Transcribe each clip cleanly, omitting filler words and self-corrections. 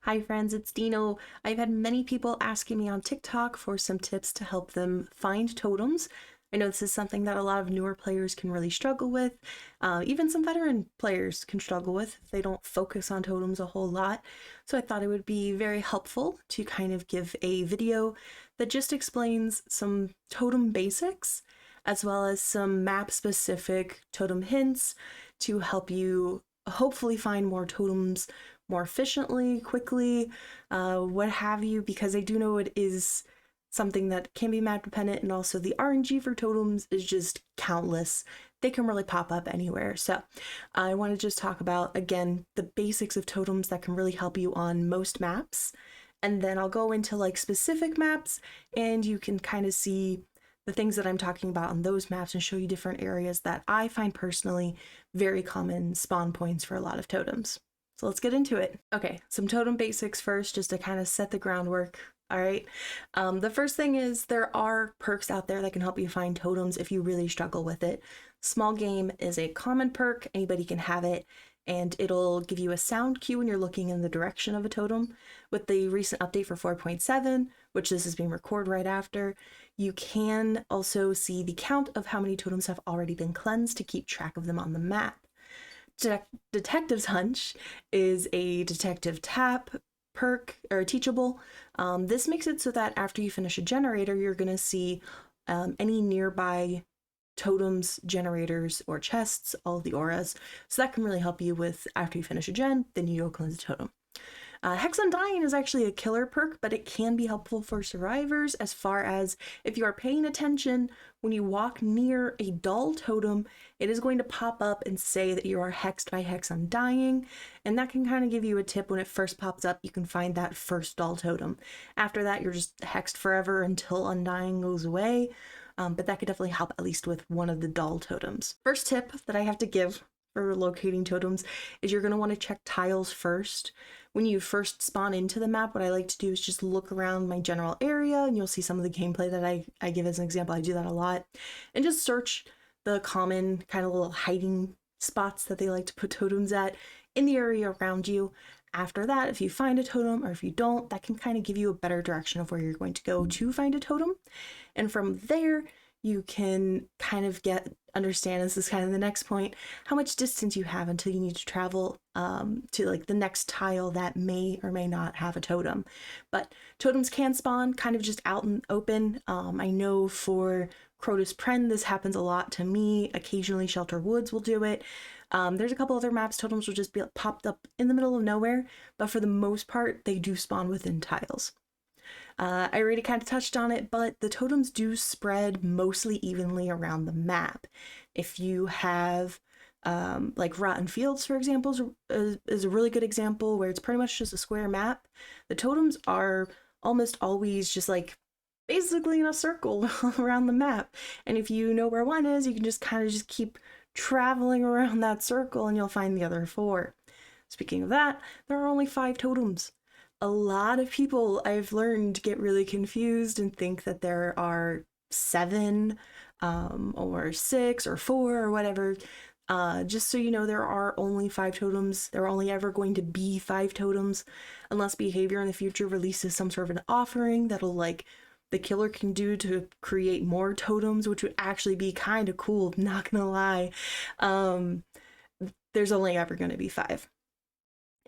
Hi friends, it's Dino. I've had many people asking me on TikTok for some tips to help them find totems. I know this is something that a lot of newer players can really struggle with. Even some veteran players can struggle with if they don't focus on totems a whole lot. So I thought it would be very helpful to kind of give a video that just explains some totem basics as well as some map specific totem hints to help you hopefully find more totems more efficiently, quickly, what have you, because I do know it is something that can be map dependent, and also the RNG for totems is just countless. They can really pop up anywhere. So I want to just talk about, again, the basics of totems that can really help you on most maps. And then I'll go into like specific maps and you can kind of see the things that I'm talking about on those maps and show you different areas that I find personally very common spawn points for a lot of totems. So let's get into it. Okay, some totem basics first, just to kind of set the groundwork. All right. The first thing is there are perks out there that can help you find totems if you really struggle with it. Small game is a common perk. Anybody can have it, and it'll give you a sound cue when you're looking in the direction of a totem. With the recent update for 4.7, which this is being recorded right after, you can also see the count of how many totems have already been cleansed to keep track of them on the map. Detective's Hunch is a detective tap perk or teachable. This makes it so that after you finish a generator, you're going to see any nearby totems, generators, or chests, all of the auras. So that can really help you with after you finish a gen, then you go cleanse a totem. Hex Undying is actually a killer perk, but it can be helpful for survivors as far as if you are paying attention, when you walk near a dull totem, it is going to pop up and say that you are hexed by Hex Undying, and that can kind of give you a tip when it first pops up. You can find that first dull totem. After that, you're just hexed forever until Undying goes away, but that could definitely help at least with one of the dull totems. First tip that I have to give for locating totems is you're going to want to check tiles first. When you first spawn into the map, what I like to do is just look around my general area, and you'll see some of the gameplay that I give as an example. I do that a lot, and just search the common kind of little hiding spots that they like to put totems at in the area around you. After that, if you find a totem or if you don't, that can kind of give you a better direction of where you're going to go to find a totem. And from there, you can kind of understand, this is kind of the next point, how much distance you have until you need to travel to like the next tile that may or may not have a totem. But totems can spawn kind of just out and open. I know for Crotus Pren, this happens a lot to me. Occasionally Shelter Woods will do it. There's a couple other maps, totems will just be popped up in the middle of nowhere, but for the most part, they do spawn within tiles. I already kind of touched on it, but the totems do spread mostly evenly around the map. If you have like Rotten Fields, for example, is a really good example where it's pretty much just a square map. The totems are almost always just like basically in a circle around the map. And if you know where one is, you can just kind of just keep traveling around that circle and you'll find the other 4. Speaking of that, there are only 5 totems. A lot of people, I've learned, get really confused and think that there are 7 or 6 or 4 or whatever. Just so you know, there are only 5 totems. There are only ever going to be 5 totems unless behavior in the future releases some sort of an offering that'll like the killer can do to create more totems, which would actually be kind of cool, not gonna lie. There's only ever going to be 5.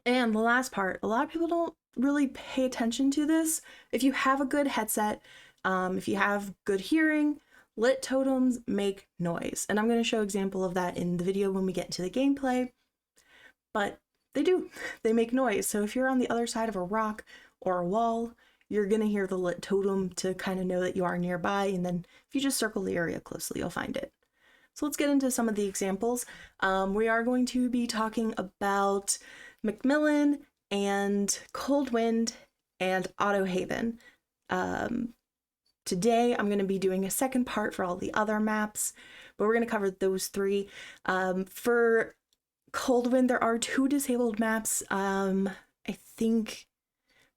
And the last part, a lot of people don't really pay attention to this. If you have a good headset, if you have good hearing, lit totems make noise. And I'm going to show an example of that in the video when we get into the gameplay. But they do. They make noise. So if you're on the other side of a rock or a wall, you're going to hear the lit totem to kind of know that you are nearby. And then if you just circle the area closely, you'll find it. So let's get into some of the examples. We are going to be talking about MacMillan and Coldwind and Autohaven. Today I'm going to be doing a second part for all the other maps, but we're going to cover those 3. For Coldwind, there are 2 disabled maps. I think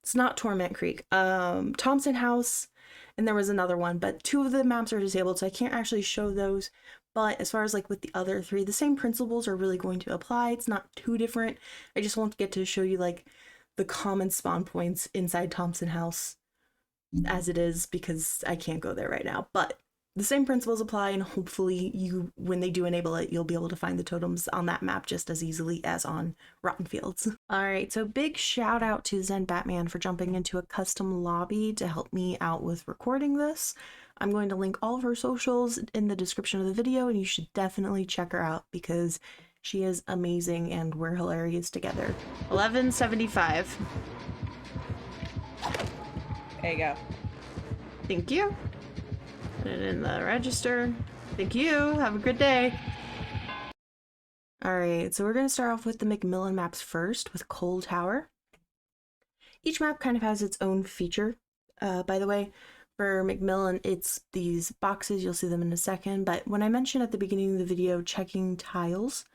it's not Torment Creek, Thompson House, and there was another one, but 2 of the maps are disabled, so I can't actually show those. But as far as like with the other 3, the same principles are really going to apply. It's not too different. I just won't get to show you like the common spawn points inside Thompson House as it is, because I can't go there right now. But the same principles apply, and hopefully you, when they do enable it, you'll be able to find the totems on that map just as easily as on Rotten Fields. All right, so big shout out to Zen Batman for jumping into a custom lobby to help me out with recording this. I'm going to link all of her socials in the description of the video, and you should definitely check her out because she is amazing and we're hilarious together. 1175. There you go. Thank you. Put it in the register. Thank you. Have a good day. Alright, so we're going to start off with the MacMillan maps first with Coal Tower. Each map kind of has its own feature. By the way, for MacMillan, it's these boxes. You'll see them in a second. But when I mentioned at the beginning of the video checking tiles,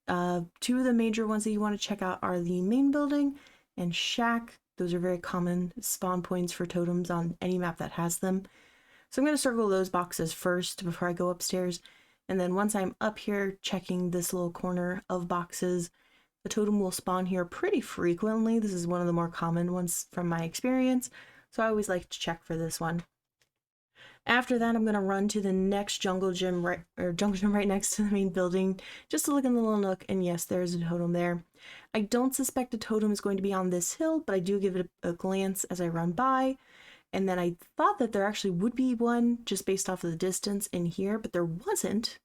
two of the major ones that you want to check out are the main building and shack. Those are very common spawn points for totems on any map that has them. So I'm going to circle those boxes first before I go upstairs. And then once I'm up here checking this little corner of boxes, the totem will spawn here pretty frequently. This is one of the more common ones from my experience. So I always like to check for this one. After that, I'm going to run to the next jungle gym right next to the main building, just to look in the little nook, and yes, there's a totem there. I don't suspect a totem is going to be on this hill, but I do give it a glance as I run by, and then I thought that there actually would be one just based off of the distance in here, but there wasn't.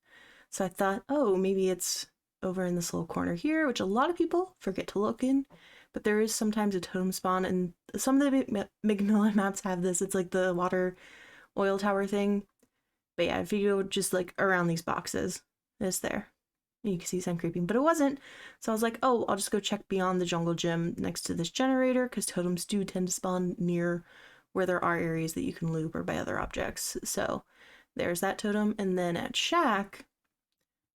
So I thought, oh, maybe it's over in this little corner here, which a lot of people forget to look in, but there is sometimes a totem spawn, and some of the MacMillan maps have this. It's like the water oil tower thing. But yeah, if you go just like around these boxes, it's there. And you can see some creeping, but it wasn't. So I was like, oh, I'll just go check beyond the jungle gym next to this generator, because totems do tend to spawn near where there are areas that you can loop or buy other objects. So there's that totem. And then at shack,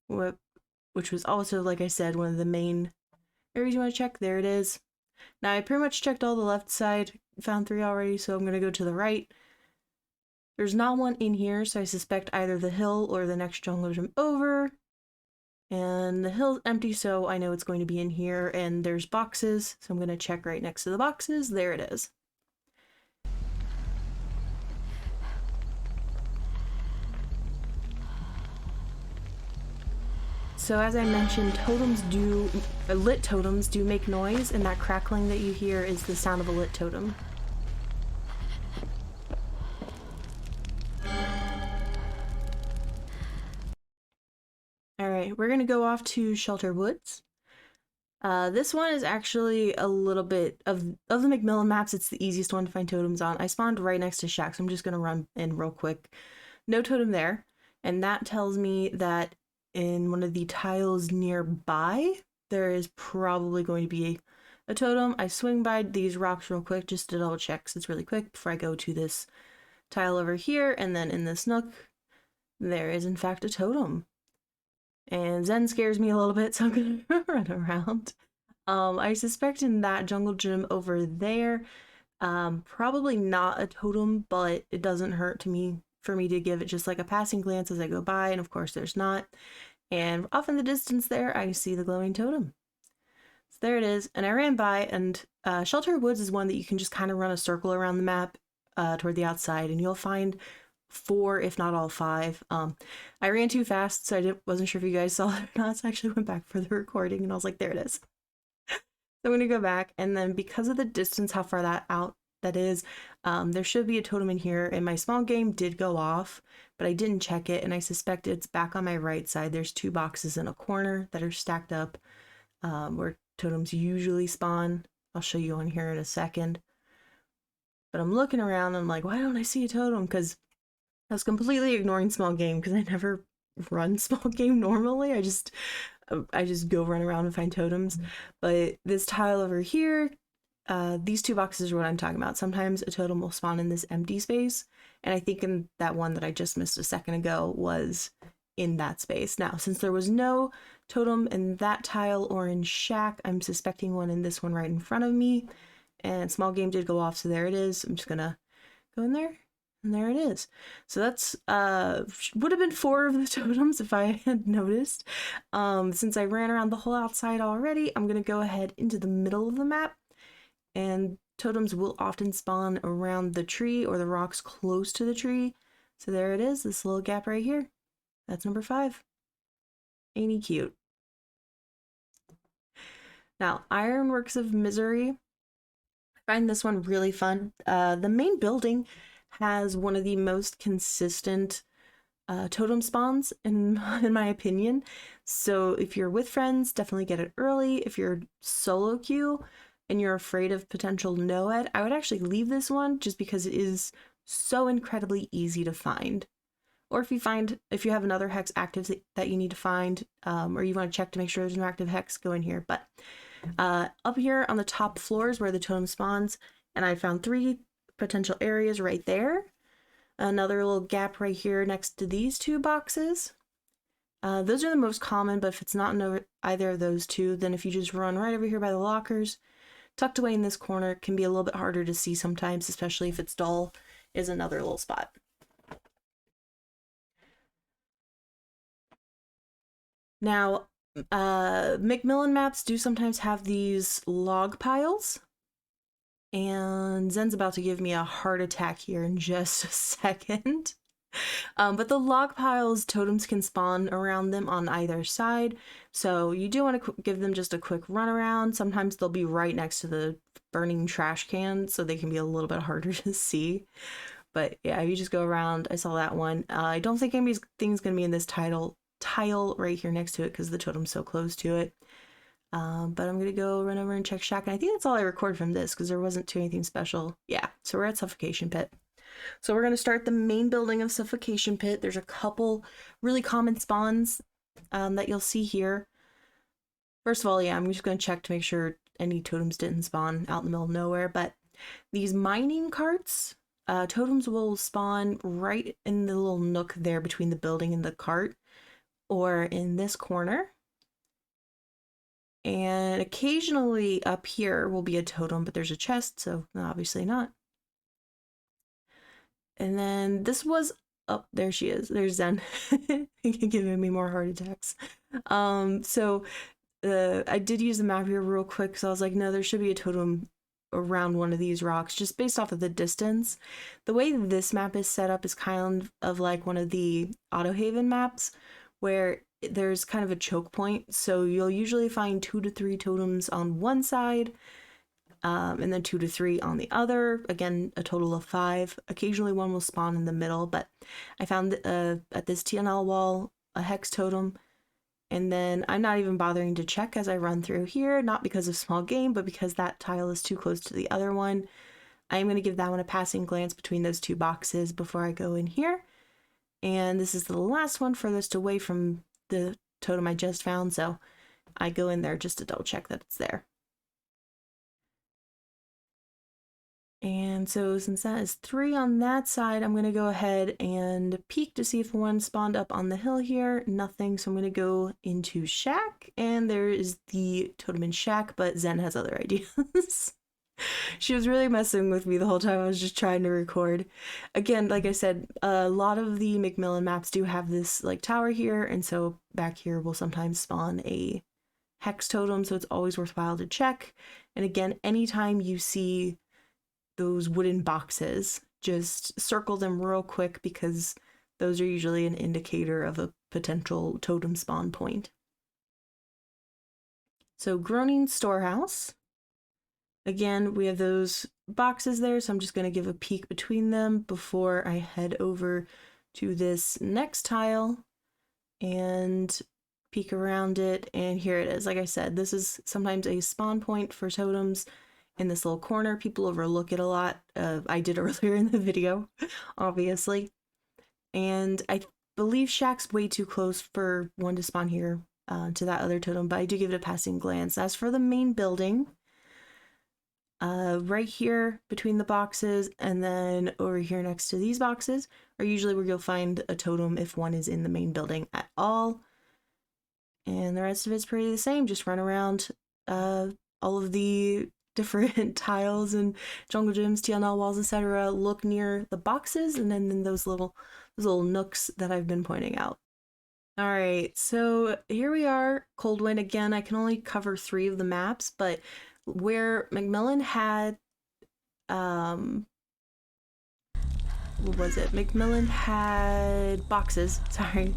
which was also, like I said, one of the main areas you want to check, there it is. Now I pretty much checked all the left side, found 3 already, so I'm going to go to the right. There's not one in here, so I suspect either the hill or the next jungle gym over. And the hill's empty, so I know it's going to be in here. And there's boxes, so I'm going to check right next to the boxes. There it is. So as I mentioned, lit totems do make noise, and that crackling that you hear is the sound of a lit totem. Alright, we're gonna go off to Shelter Woods. This one is actually a little bit of the MacMillan maps, it's the easiest one to find totems on. I spawned right next to shack, so I'm just gonna run in real quick. No totem there, and that tells me that in one of the tiles nearby, there is probably going to be a totem. I swing by these rocks real quick just to double check, so it's really quick before I go to this tile over here, and then in this nook, there is in fact a totem. And Zen scares me a little bit, so I'm gonna run around. I suspect in that jungle gym over there, probably not a totem, but it doesn't hurt for me to give it just like a passing glance as I go by, and of course there's not. And off in the distance there, I see the glowing totem. So there it is, and I ran by, and Shelter Woods is one that you can just kind of run a circle around the map toward the outside, and you'll find 4, if not all 5. I ran too fast, so I wasn't sure if you guys saw it or not, so I actually went back for the recording, and I was like, there it is. So I'm gonna go back, and then because of the distance, how far that is, there should be a totem in here, and my small game did go off, but I didn't check it, and I suspect it's back on my right side. There's 2 boxes in a corner that are stacked up, where totems usually spawn. I'll show you on here in a second. But I'm looking around, and I'm like, why don't I see a totem? Because I was completely ignoring small game because I never run small game normally. I just go run around and find totems. But this tile over here, these 2 boxes are what I'm talking about. Sometimes a totem will spawn in this empty space, and I think in that one that I just missed a second ago was in that space. Now, since there was no totem in that tile or in shack, I'm suspecting one in this one right in front of me, and small game did go off, so there it is. I'm just gonna go in there. And there it is. So that's, would have been 4 of the totems if I had noticed. Since I ran around the whole outside already, I'm going to go ahead into the middle of the map. and totems will often spawn around the tree or the rocks close to the tree. So there it is, this little gap right here. That's number 5. Ain't he cute? Now, Ironworks of Misery. I find this one really fun. The main building has one of the most consistent totem spawns in my opinion. So if you're with friends, definitely get it early. If you're solo queue and you're afraid of potential no-ed, I would actually leave this one just because it is so incredibly easy to find. Or if you have another hex active that you need to find, or you want to check to make sure there's no active hex, go in here. But up here on the top floors where the totem spawns, and I found 3 potential areas right there. Another little gap right here next to these 2 boxes. Those are the most common, but if it's not in either of those 2, then if you just run right over here by the lockers, tucked away in this corner, it can be a little bit harder to see sometimes, especially if it's dull, is another little spot. Now, MacMillan maps do sometimes have these log piles, and Zen's about to give me a heart attack here in just a second. But the log piles, totems can spawn around them on either side, so you do want to give them just a quick run around. Sometimes they'll be right next to the burning trash can, so they can be a little bit harder to see. But yeah, you just go around. I saw that one. I don't think anything's going to be in this tile right here next to it because the totem's so close to it. But I'm going to go run over and check Shack, and I think that's all I recorded from this because there wasn't anything special. Yeah, so we're at Suffocation Pit. So we're going to start the main building of Suffocation Pit. There's a couple really common spawns that you'll see here. First of all, yeah, I'm just going to check to make sure any totems didn't spawn out in the middle of nowhere. But these mining carts, totems will spawn right in the little nook there between the building and the cart, or in this corner. And occasionally up here will be a totem, but there's a chest, so obviously not. And then this was up, there she is. There's Zen. Giving me more heart attacks. So I did use the map here real quick, so I was like, no, there should be a totem around one of these rocks, just based off of the distance. The way this map is set up is kind of like one of the Autohaven maps, where there's kind of a choke point. So you'll usually find 2 to 3 totems on one side, and then 2 to 3 on the other. Again, a total of 5. Occasionally one will spawn in the middle, but I found at this TNL wall a hex totem, and then I'm not even bothering to check as I run through here, not because of small game, but because that tile is too close to the other one. I am going to give that one a passing glance between those 2 boxes before I go in here. And this is the last one furthest away from the totem I just found, so I go in there just to double check that it's there. And so since that is 3 on that side, I'm going to go ahead and peek to see if one spawned up on the hill here. Nothing, so I'm going to go into Shack, and there is the totem in Shack, but Zen has other ideas. She was really messing with me the whole time I was just trying to record. Again, like I said, a lot of the MacMillan maps do have this like tower here, and so back here will sometimes spawn a hex totem, so it's always worthwhile to check. And again, anytime you see those wooden boxes, just circle them real quick because those are usually an indicator of a potential totem spawn point. So Groaning Storehouse. Again, we have those boxes there, so I'm just going to give a peek between them before I head over to this next tile and peek around it. And here it is. Like I said, this is sometimes a spawn point for totems in this little corner. People overlook it a lot. I did earlier in the video, obviously. And I believe Shack's way too close for one to spawn here to that other totem, but I do give it a passing glance. As for the main building, right here between the boxes and then over here next to these boxes are usually where you'll find a totem if one is in the main building at all. And the rest of it's pretty the same. Just run around all of the different tiles and jungle gyms, TNL walls, etc. Look near the boxes and then in those little nooks that I've been pointing out. All right, so here we are, Coldwind. Again, I can only cover 3 of the maps, but Where MacMillan had, what was it? MacMillan had boxes, sorry.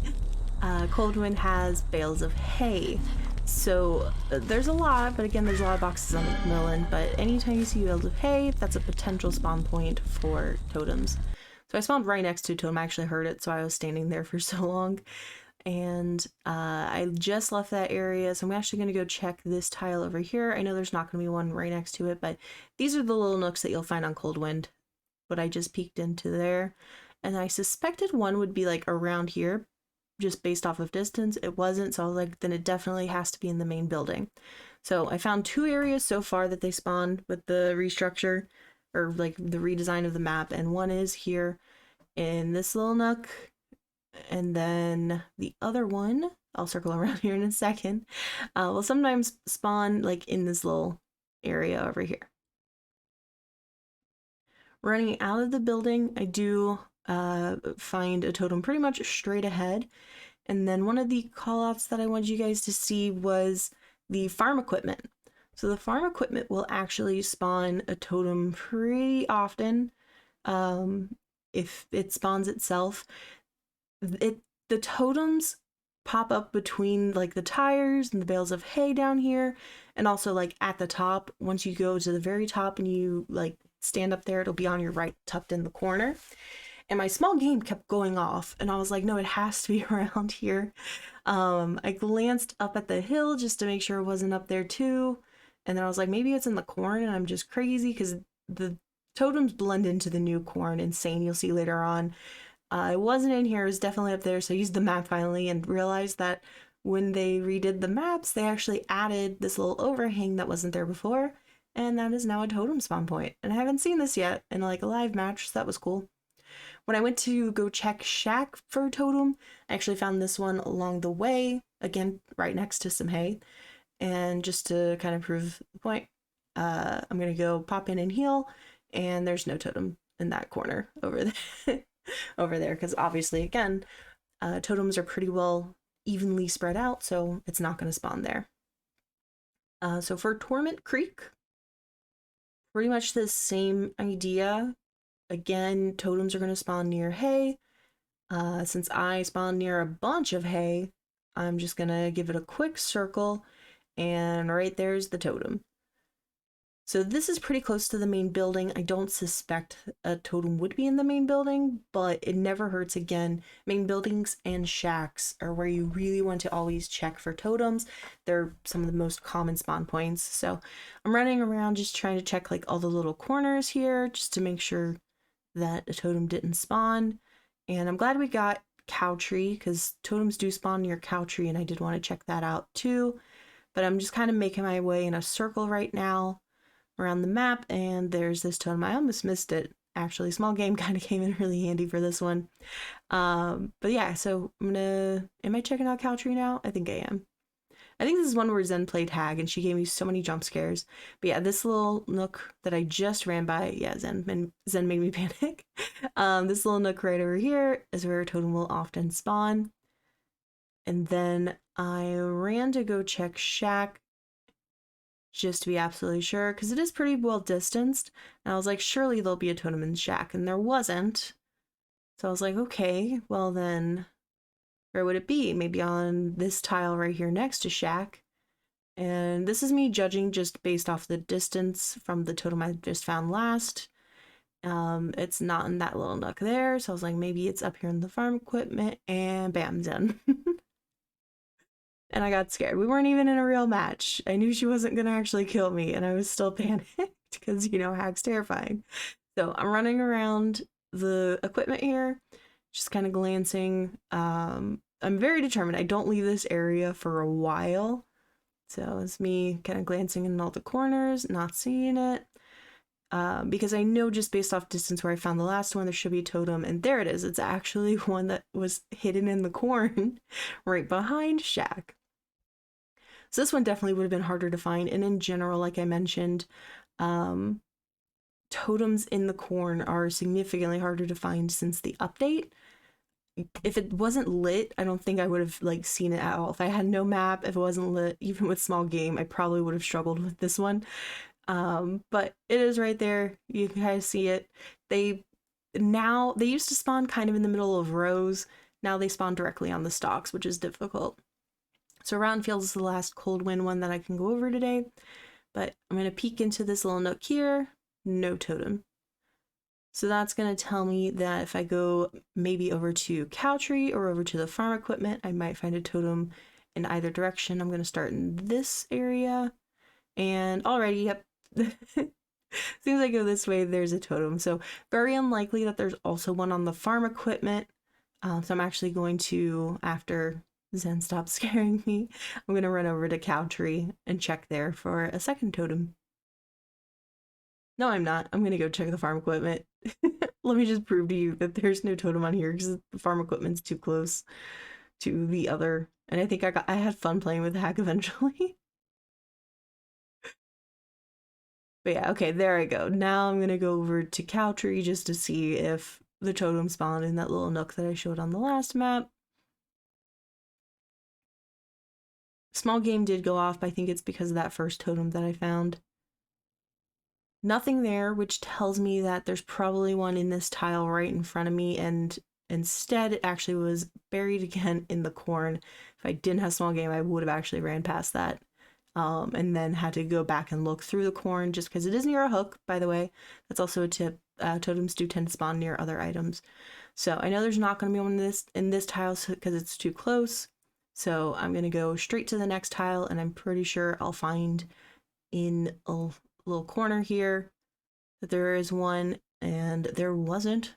Coldwind has bales of hay. So there's a lot, but again, there's a lot of boxes on MacMillan. But anytime you see bales of hay, that's a potential spawn point for totems. So I spawned right next to a totem. I actually heard it, so I was standing there for so long. And I just left that area, so I'm actually going to go check this tile over here. I know there's not going to be one right next to it, but these are the little nooks that you'll find on Coldwind. What I just peeked into there. And I suspected one would be like around here, just based off of distance. It wasn't, so I was like, then it definitely has to be in the main building. So I found 2 areas so far that they spawned with the restructure, or like the redesign of the map, and one is here in this little nook, and then the other one, I'll circle around here in a second, will sometimes spawn like in this little area over here. Running out of the building, I do find a totem pretty much straight ahead. And then one of the callouts that I wanted you guys to see was the farm equipment. So the farm equipment will actually spawn a totem pretty often. If it spawns itself, the totems pop up between like the tires and the bales of hay down here, and also like at the top. Once you go to the very top and you like stand up there, it'll be on your right, tucked in the corner. And my small game kept going off, and I was like, no, it has to be around here. I glanced up at the hill just to make sure it wasn't up there too, and then I was like, maybe it's in the corn and I'm just crazy, because the totems blend into the new corn insane. You'll see later on. It wasn't in here, it was definitely up there, so I used the map finally and realized that when they redid the maps, they actually added this little overhang that wasn't there before, and that is now a totem spawn point. And I haven't seen this yet in like a live match, so that was cool. When I went to go check shack for a totem, I actually found this one along the way, again, right next to some hay. And just to kind of prove the point, I'm going to go pop in and heal, and there's no totem in that corner over there. Over there, because obviously, again, totems are pretty well evenly spread out, so it's not going to spawn there. So for Torment Creek, pretty much the same idea. Again, totems are going to spawn near hay. Since I spawned near a bunch of hay, I'm just going to give it a quick circle, and right there's the totem. So this is pretty close to the main building. I don't suspect a totem would be in the main building, but it never hurts. Again, main buildings and shacks are where you really want to always check for totems. They're some of the most common spawn points. So I'm running around just trying to check like all the little corners here just to make sure that a totem didn't spawn. And I'm glad we got cow tree, because totems do spawn near cow tree, and I did want to check that out too. But I'm just kind of making my way in a circle right now around the map, and there's this totem. I almost missed it, actually. Small game kind of came in really handy for this one. But yeah, so am I checking out Cowtree now? I think I am. I think this is one where Zen played Hag, and she gave me so many jump scares. But yeah, this little nook that I just ran by, yeah, Zen made me panic. This little nook right over here is where a totem will often spawn. And then I ran to go check shack, just to be absolutely sure, because it is pretty well distanced. And I was like, surely there'll be a totem in the shack, and there wasn't. So I was like, okay, well then, where would it be? Maybe on this tile right here next to shack. And this is me judging just based off the distance from the totem I just found last. It's not in that little nook there, so I was like, maybe it's up here in the farm equipment, and bam, Zen. And I got scared. We weren't even in a real match. I knew she wasn't gonna actually kill me, and I was still panicked because, you know, Hag's terrifying. So I'm running around the equipment here, just kind of glancing. I'm very determined. I don't leave this area for a while. So it's me kind of glancing in all the corners, not seeing it. Because I know just based off distance where I found the last one, there should be a totem, and there it is. It's actually one that was hidden in the corn right behind shack. So this one definitely would have been harder to find. And in general, like I mentioned, totems in the corn are significantly harder to find since the update. if it wasn't lit, I don't think I would have like seen it at all. If I had no map, if it wasn't lit, even with small game, I probably would have struggled with this one. But it is right there. You can kind of see it. They used to spawn kind of in the middle of rows. Now they spawn directly on the stalks, which is difficult. So Round Field is the last Coldwind one that I can go over today. But I'm going to peek into this little nook here. No totem. So that's going to tell me that if I go maybe over to Cow Tree or over to the farm equipment, I might find a totem in either direction. I'm going to start in this area. And already, yep. As soon as I go this way, there's a totem. So very unlikely that there's also one on the farm equipment. So I'm actually going to, after Zen stops scaring me, I'm going to run over to Cow Tree and check there for a second totem. No, I'm not. I'm going to go check the farm equipment. Let me just prove to you that there's no totem on here because the farm equipment's too close to the other. And I think I had fun playing with the hack eventually. But yeah, okay, there I go. Now I'm going to go over to Cow Tree just to see if the totem spawned in that little nook that I showed on the last map. Small game did go off, but I think it's because of that first totem that I found. Nothing there, which tells me that there's probably one in this tile right in front of me, and instead it actually was buried again in the corn. If I didn't have small game, I would have actually ran past that. And then had to go back and look through the corn just because it is near a hook, by the way. That's also a tip. Totems do tend to spawn near other items. So I know there's not going to be one in this tile because it's too close. So I'm going to go straight to the next tile, and I'm pretty sure I'll find in a little corner here that there is one, and there wasn't.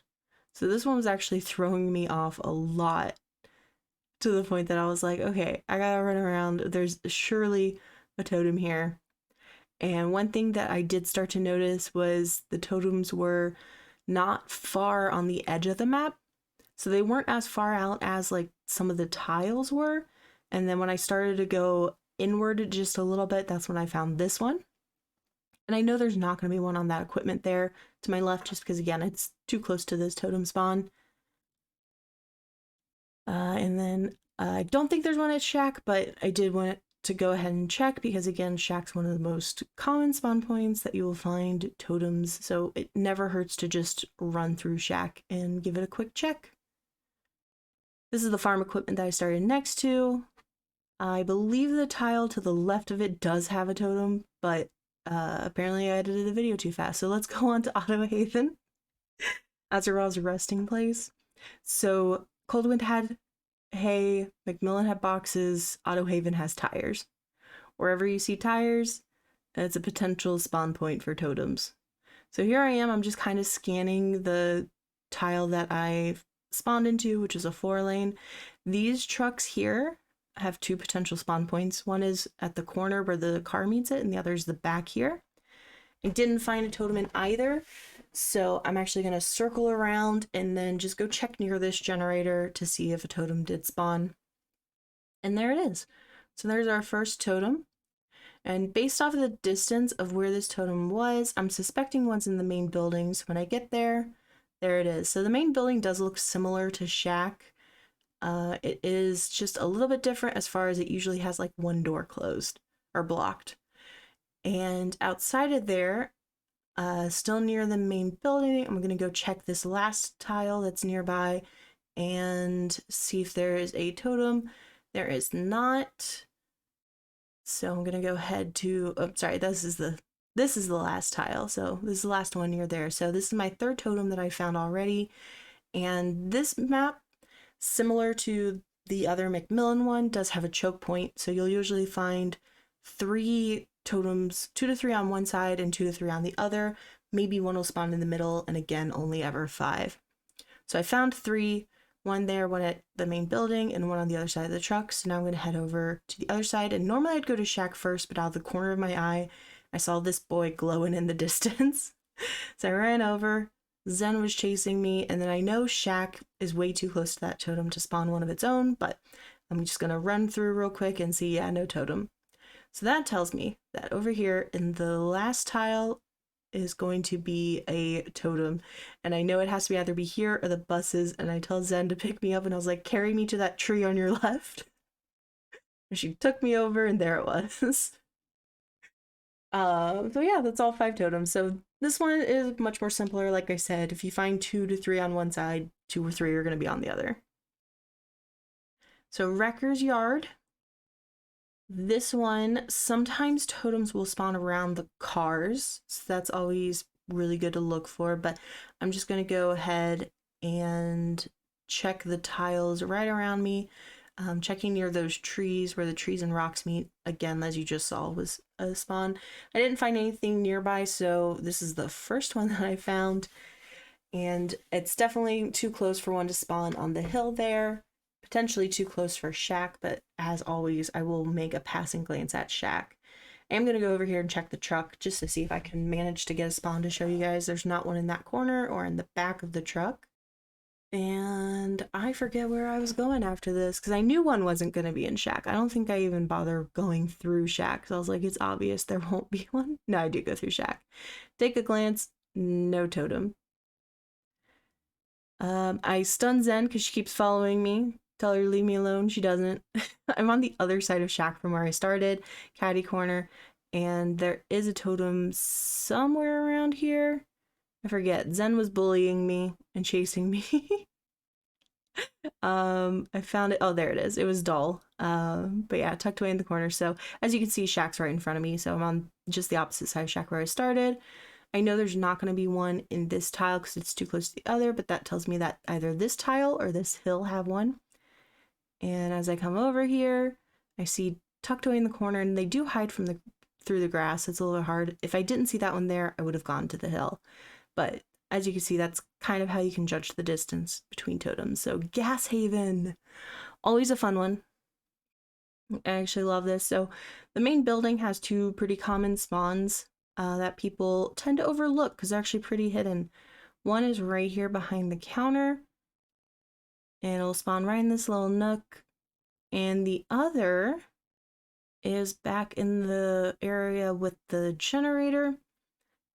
So this one was actually throwing me off a lot, to the point that I was like, okay, I gotta run around. There's surely a totem here. And one thing that I did start to notice was the totems were not far on the edge of the map. So they weren't as far out as like some of the tiles were. And then when I started to go inward just a little bit, that's when I found this one. And I know there's not going to be one on that equipment there to my left, just because, again, it's too close to this totem spawn. And then I don't think there's one at Shack, but I did want to go ahead and check because, again, Shack's one of the most common spawn points that you will find totems. So it never hurts to just run through Shack and give it a quick check. This is the farm equipment that I started next to. I believe the tile to the left of it does have a totem, but apparently I edited the video too fast. So let's go on to Autohaven. Azeroth's resting place. So Coldwind had hay, MacMillan had boxes, Autohaven has tires. Wherever you see tires, it's a potential spawn point for totems. So here I am, I'm just kind of scanning the tile that I spawned into, which is a 4-lane. These trucks here have two potential spawn points. One is at the corner where the car meets it, and the other is the back here. I didn't find a totem in either, so I'm actually going to circle around and then just go check near this generator to see if a totem did spawn. And there it is. So there's our first totem. And based off of the distance of where this totem was, I'm suspecting one's in the main building. So when I get there, there it is. So the main building does look similar to Shack. It is just a little bit different as far as it usually has like one door closed or blocked. And outside of there, still near the main building, I'm going to go check this last tile that's nearby and see if there is a totem. There is not. So I'm going to go ahead to, oh, sorry, this is the last tile. So this is the last one near there. So this is my third totem that I found already. And this map, similar to the other MacMillan one, does have a choke point. So you'll usually find 3 totems, 2 to 3 on one side and 2 to 3 on the other. Maybe one will spawn in the middle, and again, only ever 5. So I found 3, one there, one at the main building, and one on the other side of the truck. So now I'm going to head over to the other side. And normally I'd go to Shack first, but out of the corner of my eye, I saw this boy glowing in the distance. So I ran over. Zen was chasing me, and then I know Shack is way too close to that totem to spawn one of its own, but I'm just going to run through real quick and see, yeah, no totem. So that tells me that over here in the last tile is going to be a totem. And I know it has to either be here or the buses. And I tell Zen to pick me up, and I was like, carry me to that tree on your left. And she took me over, and there it was. So yeah, that's all 5 totems. So this one is much more simpler. Like I said, if you find 2 to 3 on one side, 2 or 3 are going to be on the other. So Wrecker's Yard. This one, sometimes totems will spawn around the cars, so that's always really good to look for, but I'm just going to go ahead and check the tiles right around me. Checking near those trees where the trees and rocks meet, again, as you just saw, was a spawn. I didn't find anything nearby, so this is the first one that I found, and it's definitely too close for one to spawn on the hill there. Potentially too close for Shack, but as always, I will make a passing glance at Shack. I am going to go over here and check the truck just to see if I can manage to get a spawn to show you guys. There's not one in that corner or in the back of the truck. And I forget where I was going after this, because I knew one wasn't going to be in Shack. I don't think I even bother going through Shack, because I was like, it's obvious there won't be one. No, I do go through Shack. Take a glance, no totem. I stun Zen because she keeps following me. Tell her to leave me alone. She doesn't. I'm on the other side of Shack from where I started, caddy corner, and there is a totem somewhere around here. I forget. Zen was bullying me and chasing me. I found it. Oh, there it is. It was dull. But yeah, tucked away in the corner. So as you can see, Shack's right in front of me. So I'm on just the opposite side of Shack where I started. I know there's not going to be one in this tile because it's too close to the other, but that tells me that either this tile or this hill have one. And as I come over here, I see tucked away in the corner, and they do hide from through the grass. It's a little bit hard. If I didn't see that one there, I would have gone to the hill. But as you can see, that's kind of how you can judge the distance between totems. So Gas Haven, always a fun one. I actually love this. So the main building has 2 pretty common spawns that people tend to overlook because they're actually pretty hidden. One is right here behind the counter, and it'll spawn right in this little nook. And the other is back in the area with the generator.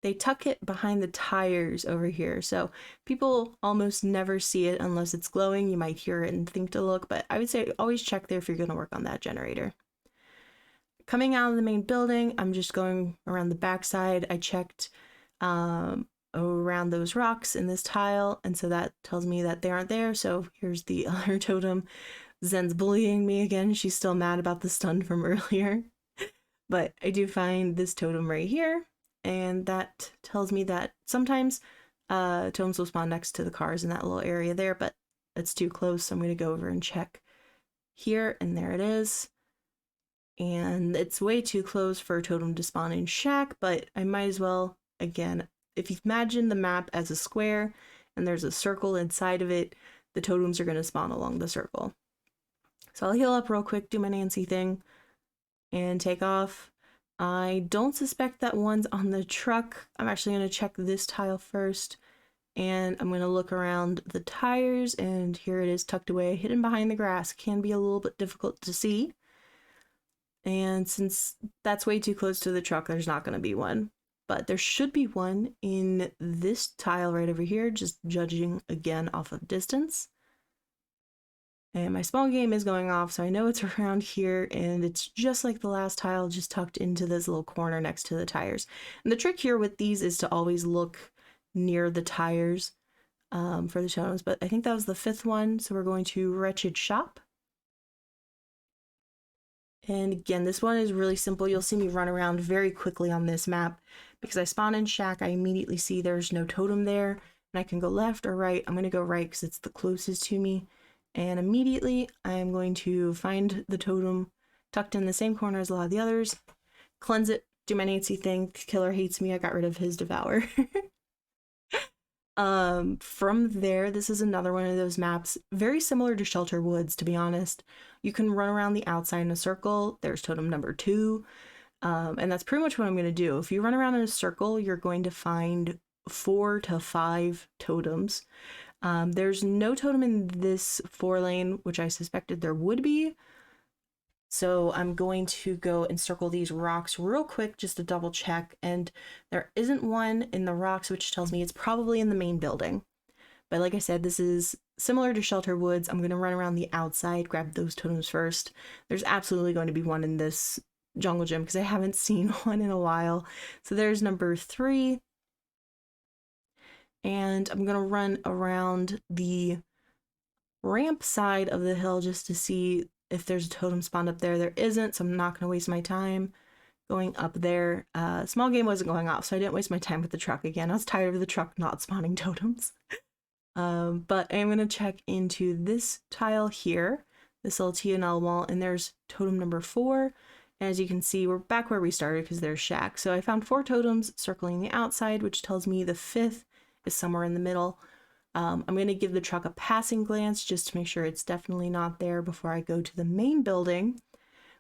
They tuck it behind the tires over here, so people almost never see it unless it's glowing. You might hear it and think to look, but I would say always check there if you're going to work on that generator. Coming out of the main building, I'm just going around the backside. I checked around those rocks in this tile, and so that tells me that they aren't there. So here's the other totem. Zen's bullying me again. She's still mad about the stun from earlier. But I do find this totem right here, and that tells me that sometimes totems will spawn next to the cars in that little area there, but it's too close, so I'm going to go over and check here, and there it is. And it's way too close for a totem to spawn in Shack, but I might as well, again, if you imagine the map as a square and there's a circle inside of it, the totems are going to spawn along the circle. So I'll heal up real quick, do my Nancy thing, and take off. I don't suspect that one's on the truck. I'm actually going to check this tile first, and I'm going to look around the tires, and here it is tucked away, hidden behind the grass. Can be a little bit difficult to see. And since that's way too close to the truck, there's not going to be one. But there should be one in this tile right over here, just judging again off of distance. And my small game is going off, so I know it's around here, and it's just like the last tile, just tucked into this little corner next to the tires. And the trick here with these is to always look near the tires for the totems, but I think that was the 5th one, so we're going to Wretched Shop. And again, this one is really simple. You'll see me run around very quickly on this map because I spawn in Shack. I immediately see there's no totem there, and I can go left or right. I'm going to go right because it's the closest to me. And immediately I'm going to find the totem tucked in the same corner as a lot of the others, cleanse it, do my Nancy thing. Killer hates me. I got rid of his Devour. From there, this is another one of those maps, very similar to Shelter Woods, to be honest. You can run around the outside in a circle. There's totem number 2. And that's pretty much what I'm going to do. If you run around in a circle, you're going to find 4 to 5 totems. There's no totem in this 4 lane, which I suspected there would be. So I'm going to go and circle these rocks real quick just to double check. And there isn't one in the rocks, which tells me it's probably in the main building. But like I said, this is similar to Shelter Woods. I'm going to run around the outside, grab those totems first. There's absolutely going to be one in this jungle gym because I haven't seen one in a while. So there's number 3. And I'm going to run around the ramp side of the hill just to see if there's a totem spawned up there. There isn't, so I'm not going to waste my time going up there. Small game wasn't going off, so I didn't waste my time with the truck again. I was tired of the truck not spawning totems. But I'm going to check into this tile here, this little T&L wall, and there's totem number 4. And as you can see, we're back where we started because there's shack. So I found 4 totems circling the outside, which tells me the 5th is somewhere in the middle. I'm going to give the truck a passing glance just to make sure it's definitely not there before I go to the main building,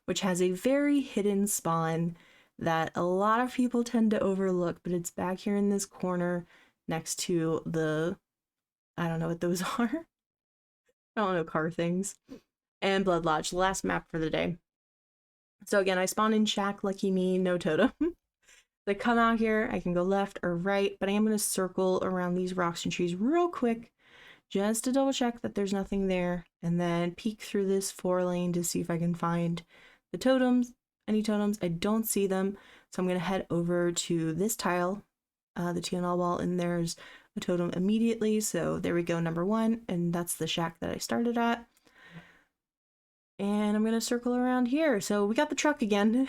which has a very hidden spawn that a lot of people tend to overlook, but it's back here in this corner next to the, I don't know what those are. I don't know, car things. And Blood Lodge, the last map for the day. So again, I spawned in shack, lucky me, no totem. I come out here, I can go left or right, but I am going to circle around these rocks and trees real quick just to double check that there's nothing there, and then peek through this 4 lane to see if I can find the totems, any totems. I don't see them, so I'm going to head over to this tile, the T&L wall, and there's a totem immediately, so there we go, number 1, and that's the shack that I started at. And I'm going to circle around here. So we got the truck again.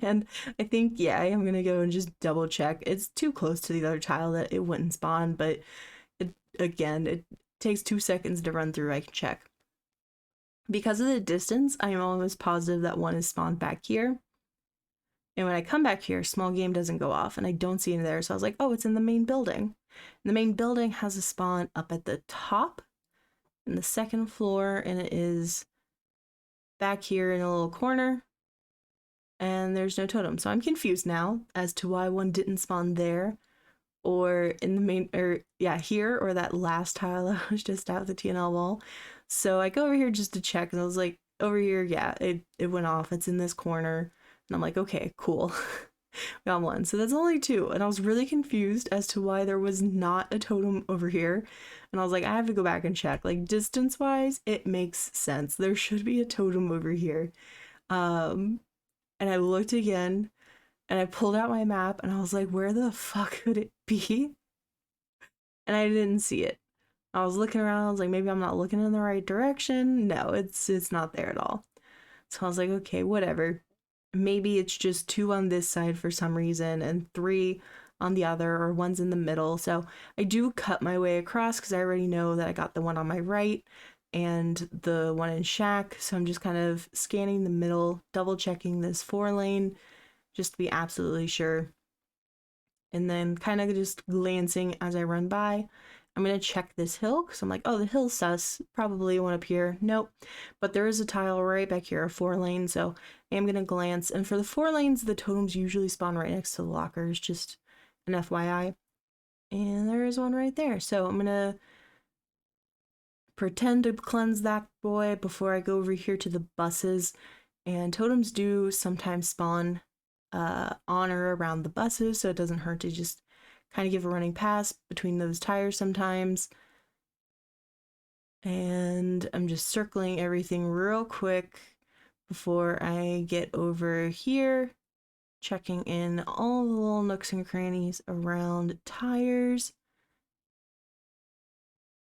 And I think, yeah, I'm going to go and just double check. It's too close to the other tile that it wouldn't spawn, but it takes 2 seconds to run through. I can check. Because of the distance, I am almost positive that one is spawned back here. And when I come back here, small game doesn't go off and I don't see it there. So I was like, oh, it's in the main building. And the main building has a spawn up at the top in the 2nd floor, and it is back here in a little corner, and there's no totem. So I'm confused now as to why one didn't spawn there or in the main, or yeah, here, or that last tile that was just out the T&L wall. So I go over here just to check, and I was like, over here, yeah, it went off. It's in this corner. And I'm like, okay, cool. Got one. So that's only 2. And I was really confused as to why there was not a totem over here. And I was like, I have to go back and check. Like, distance-wise, it makes sense. There should be a totem over here. And I looked again, and I pulled out my map, and I was like, where the fuck could it be? And I didn't see it. I was looking around, I was like, maybe I'm not looking in the right direction. No, it's not there at all. So I was like, okay, whatever. Maybe it's just 2 on this side for some reason and 3 on the other, or one's in the middle. So I do cut my way across because I already know that I got the one on my right and the one in shack. So I'm just kind of scanning the middle, double checking this 4 lane just to be absolutely sure. And then kind of just glancing as I run by. I'm going to check this hill because I'm like, oh, the hill's sus. Probably one up here. Nope. But there is a tile right back here, a 4 lane. So I am going to glance. And for the 4 lanes, the totems usually spawn right next to the lockers. Just an FYI. And there is one right there. So I'm going to pretend to cleanse that boy before I go over here to the buses. And totems do sometimes spawn on or around the buses. So it doesn't hurt to just kind of give a running pass between those tires sometimes. And I'm just circling everything real quick before I get over here, checking in all the little nooks and crannies around tires.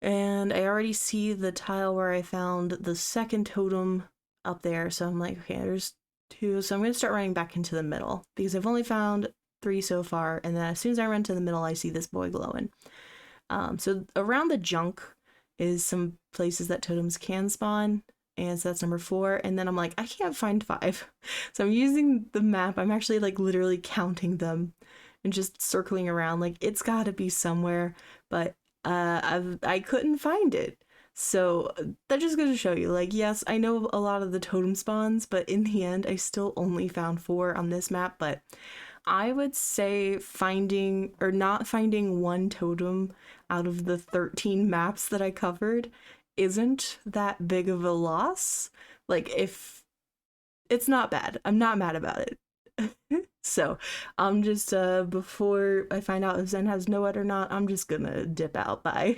And I already see the tile where I found the 2nd totem up there. So I'm like, okay, there's 2. So I'm going to start running back into the middle because I've only found 3 so far, and then as soon as I run to the middle, I see this boy glowing. So around the junk is some places that totems can spawn, and so that's number 4. And then I'm like, I can't find 5. So I'm using the map. I'm actually like literally counting them and just circling around. Like, it's got to be somewhere, but I couldn't find it. So that just goes to show you, like, yes, I know a lot of the totem spawns, but in the end, I still only found 4 on this map. But I would say finding or not finding 1 totem out of the 13 maps that I covered isn't that big of a loss. Like, if It's not bad. I'm not mad about it. So I'm just, before I find out if Zen has no ed or not, I'm just gonna dip out. Bye.